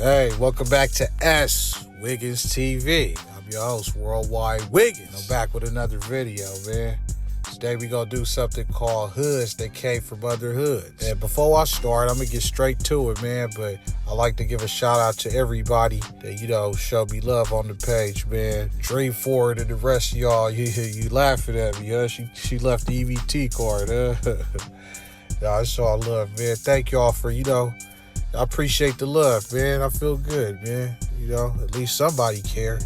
Hey, welcome back to S.WigginsTV. I'm your host, Worldwide Wiggins. I'm back with another video, man. Today we gonna do something called hoods that came from other hoods. And before I start, I'm gonna get straight to it, man. But I like to give a shout out to everybody that, show me love on the page, man. Dream Forward and the rest of y'all, you laughing at me, huh? She left the EBT card, huh? Nah, it's all love, man. Thank y'all for, I appreciate the love, man. I feel good, man. At least somebody care,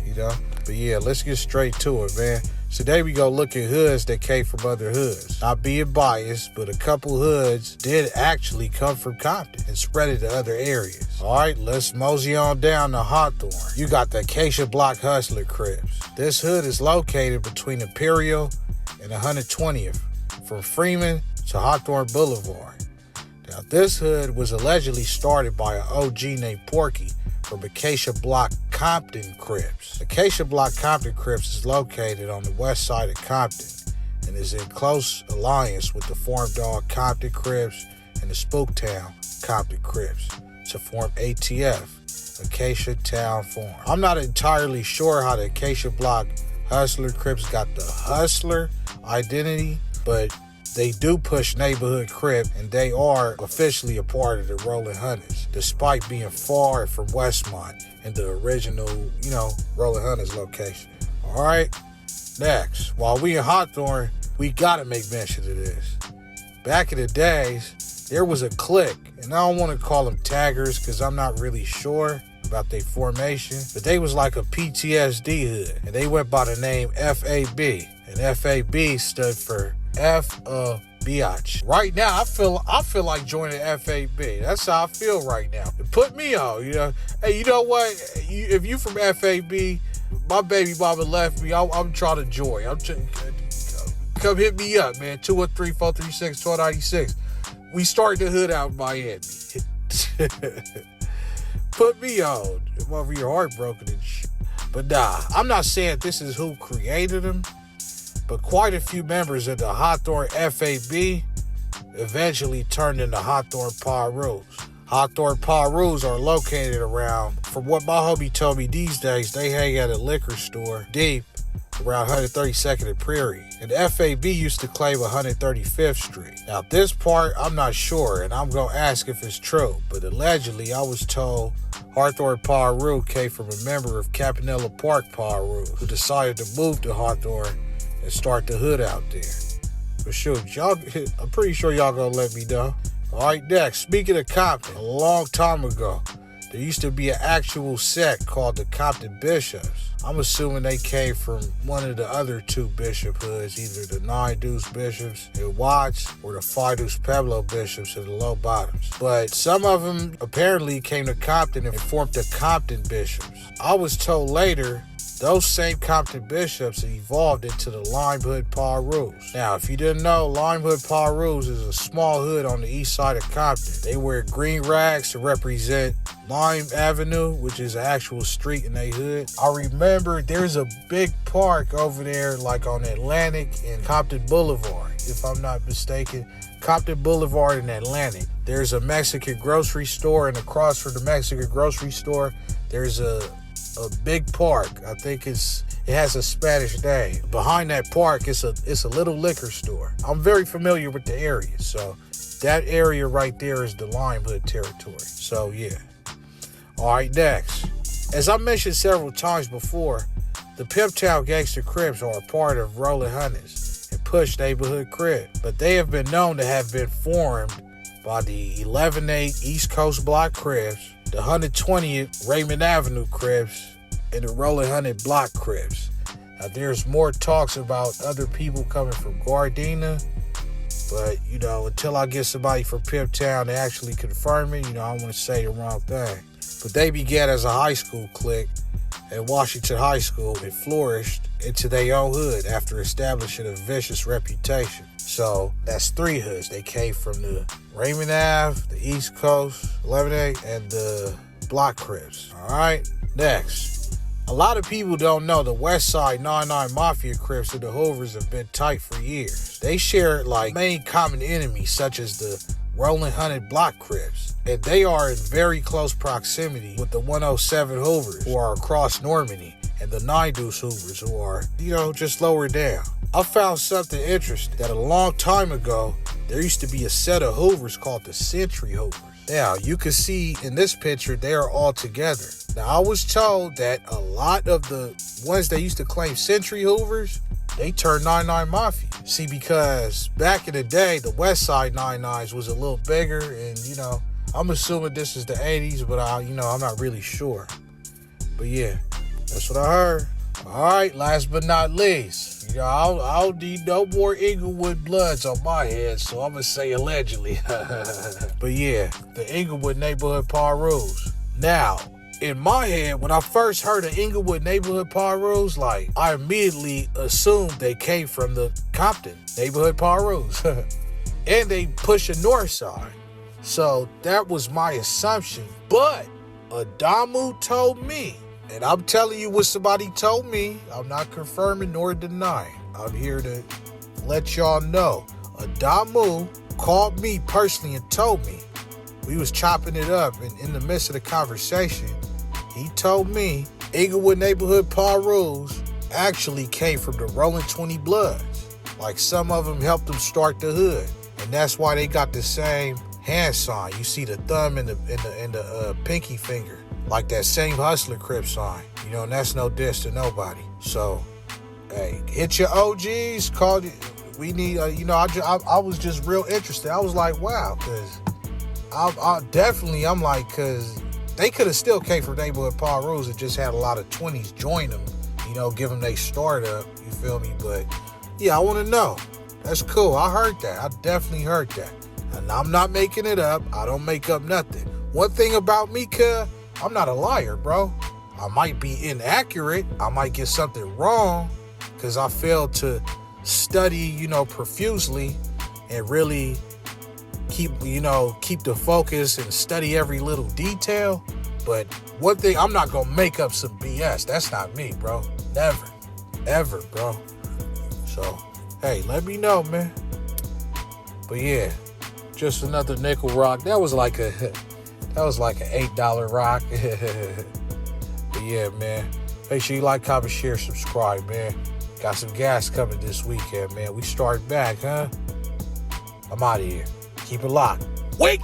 But yeah, let's get straight to it, man. Today we go look at hoods that came from other hoods. Not being biased, but a couple hoods did actually come from Compton and spread it to other areas. All right, let's mosey on down to Hawthorn. You got the Casa Block Hustler Crips. This hood is located between Imperial and 120th, from Freeman to Hawthorn Boulevard. Now, this hood was allegedly started by an OG named Porky from the Casa Block Compton Crips. The Casa Block Compton Crips is located on the west side of Compton and is in close alliance with the Farm Dog Compton Crips and the Spook Town Compton Crips to form ATF, Acacia Town Farm. I'm not entirely sure how the Casa Block Hustler Crips got the hustler identity, but they do push neighborhood Crip, and they are officially a part of the Rolling Hunters, despite being far from Westmont and the original, Rolling Hunters location. All right, next, while we in Hawthorn, we gotta make mention of this. Back in the days, there was a clique, and I don't want to call them taggers because I'm not really sure about their formation, but they was like a PTSD hood, and they went by the name FAB, and FAB stood for Biatch. Right now, I feel like joining FAB. That's how I feel right now. Put me on, Hey, you know what? If you from FAB, my baby mama left me. I'm trying to join. Come hit me up, man. 213-436-1296. We start the hood out in Miami. Put me on. I'm over your heartbroken and shit. But nah, I'm not saying this is who created them, but quite a few members of the Hawthorn FAB eventually turned into Hawthorn Pirus. Hawthorn Pirus are located around, from what my homie told me these days, they hang at a liquor store deep around 132nd and Prairie. And the FAB used to claim 135th Street. Now this part, I'm not sure, and I'm going to ask if it's true, but allegedly I was told Hawthorn Pirus came from a member of Campanella Park Pirus who decided to move to Hawthorn and start the hood out there. But shoot, I'm pretty sure y'all gonna let me know. All right, next, speaking of Compton, a long time ago, there used to be an actual sect called the Compton Bishops. I'm assuming they came from one of the other two bishop hoods, either the 9 Deuce Bishops in Watts or the 5 Deuce Pueblo Bishops in the Low Bottoms. But some of them apparently came to Compton and formed the Compton Bishops. I was told later those same Compton Bishops evolved into the Lime Hood Pirus. Now, if you didn't know, Lime Hood Pirus is a small hood on the east side of Compton. They wear green rags to represent Lime Avenue, which is an actual street in their hood. I remember there's a big park over there, like on Atlantic and Compton Boulevard, if I'm not mistaken. Compton Boulevard and Atlantic. There's a Mexican grocery store, and across from the Mexican grocery store, there's a big park. I think it has a Spanish name. Behind that park, it's a little liquor store. I'm very familiar with the area, so that area right there is the Lime Hood territory. So yeah. All right, next. As I mentioned several times before, the Pimp Town Gangster Crips are a part of Rolling Hunters and push neighborhood Crip, but they have been known to have been formed by the 11-8 East Coast Block Crips, the 120th Raymond Avenue Crips, and the Rolling Hunted Block Crips. Now, there's more talks about other people coming from Gardena, but, until I get somebody from Pimp Town to actually confirm it, I don't want to say the wrong thing. But they began as a high school clique at Washington High School and flourished into their own hood after establishing a vicious reputation. So that's 3 hoods. They came from the Raymond Ave, the East Coast, 11A, and the Block Crips. All right, next. A lot of people don't know the West Side 99 Mafia Crips and the Hoovers have been tight for years. They share main common enemies such as the Rolling 100 Block Crips. And they are in very close proximity with the 107 Hoovers, who are across Normandy, and the 9 Deuce Hoovers, who are, just lower down. I found something interesting, that a long time ago, there used to be a set of Hoovers called the Century Hoovers. Now, you can see in this picture, they are all together. Now, I was told that a lot of the ones that used to claim Century Hoovers, they turned 99 Mafia. See, because back in the day, the West Side 99s was a little bigger, and, I'm assuming this is the 80s, but I'm not really sure. But yeah, that's what I heard. All right, last but not least, I don't need no more Inglewood Bloods on my head, so I'm going to say allegedly. But yeah, the Inglewood Neighborhood Pirus. Now, in my head, when I first heard of Inglewood Neighborhood Pirus, I immediately assumed they came from the Compton Neighborhood Pirus. And they push a north side. So that was my assumption. But Adamu told me, and I'm telling you what somebody told me. I'm not confirming nor denying. I'm here to let y'all know. Adamu called me personally and told me. We was chopping it up, and in the midst of the conversation, he told me Inglewood Neighborhood Pirus actually came from the Rolling 20 Bloods. Some of them helped them start the hood. And that's why they got the same hand sign. You see the thumb and the pinky finger, like that same Hustler Crip sign. And that's no diss to nobody. So, hey, hit your OGs. Call it. We need. I was just real interested. I was like, wow, because I'm like, because they could have still came from Neighborhood Pirus and just had a lot of 20s join them. Give them they start up. You feel me? But yeah, I want to know. That's cool. I heard that. I definitely heard that. And I'm not making it up. I don't make up nothing. One thing about me, cuz, I'm not a liar, bro. I might be inaccurate. I might get something wrong because I failed to study, profusely and really keep the focus and study every little detail. But one thing, I'm not going to make up some BS. That's not me, bro. Never. Ever, bro. So, hey, let me know, man. But yeah, just another nickel rock. That was like an $8 rock. But yeah, man. Make sure you like, comment, share, subscribe, man. Got some gas coming this weekend, man. We start back, huh? I'm out of here. Keep it locked. Wait!